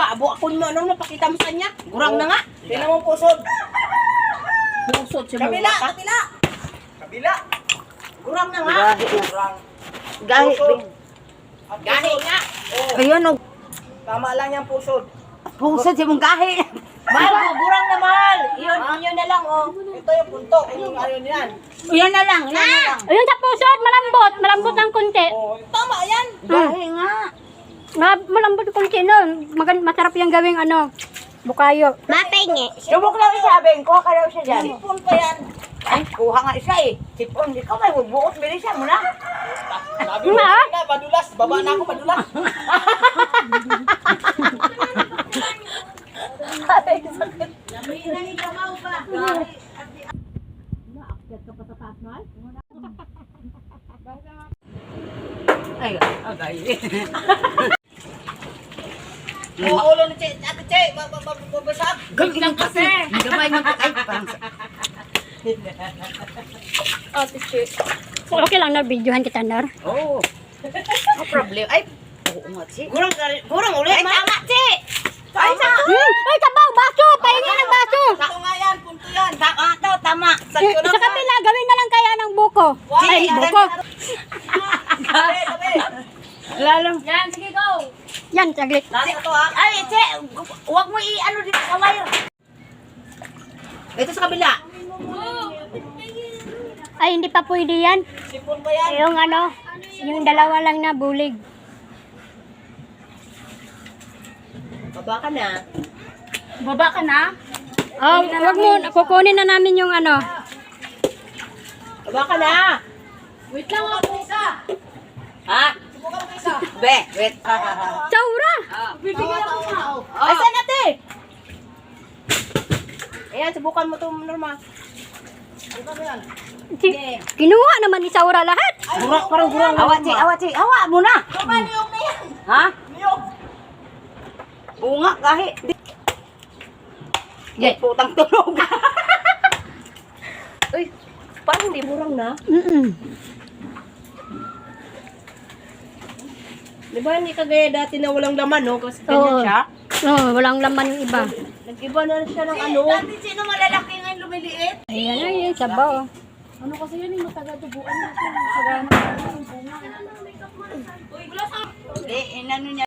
Abo ako mo, ano, napakita mo sa kanya? Gurang na nga. Tingnan mo pusod. Pusod siya mo. Kabila, kabila. Kabila. Gurang na nga. Gurang. Gahi. Pusod. Gahi nga. Oh, Ayun o. tama lang yung pusod. Pusod siya mong gahi. Mahal, gurang na mahal. Yun na lang, oh. Ito yung punto. Yung ayun yan. Yan na lang. Yan na lang. Ayun sa pusod, malambot. Malambot ng konti. Oh, tama yan. Gahi nga. Malambot ng konti nun. Masarap yung gawing ano, bukayo. Mapingi. Subok lang isabing. Kuha ka daw siya dyan. Sipon pa yan. Ay, kuha nga isa eh. Sipon, di ka may bubuot. Bilisan mo na. Sabi mo na, madulas. Baba na ako, madulas. Ay, agay. Ulo ni Che. Ate Che, babasag. Ganyan kasi. Gamay ng ay, parang Okay lang na videohan kita, Nar. oh. No problem. Ay, oo nga, si. Gurang ulit. Ay, tama, si. Ay, Ay, sabaw, baso! Pahingi ng baso! Ito nga yan, punto yan. tama to, tama. Sa kabila, gawin na lang kaya ng buko. Ay, buko. Tabi, tabi. Lalo. Yan, sige, go! Yan, saglit. Lasa to ha. Ay, si, huwag mo i-ano dito sa wire. Ito sa kabila. Ay, hindi pa pwede yan. Sipon pa yan. Yung ano, yung dalawa lang na bulig. Baba ka na. Baba ka na? Oh, wag mo, kukunin na namin yung ano. Baba ka na. Wait lang ako isa. Ha? Subukan mo isa. Be, wait. Saura! Bibigyan ako na. Ay, saan natin? Ayan, subukan mo ito, Norma. Subukan mo yan. Kinuha naman ni Saura lahat. Parang gurang na. Awat, si. Awa mo na. Niyog na yan. Ha? Niyog. Bunga, gahi. Yan, putang tulog. Uy, parang hindi murang na. Di ba hindi kagaya dati na walang laman, no? Kasi ganyan Oo. siya. Oh, walang laman yung iba. Nag-iba na siya ng ano. Dati sino malalaki ngayon lumiliit? Ayan na yun, sabaw. Ano kasi yun, yung mataga-dubuan na siya. Sagana. Eh, inano niya.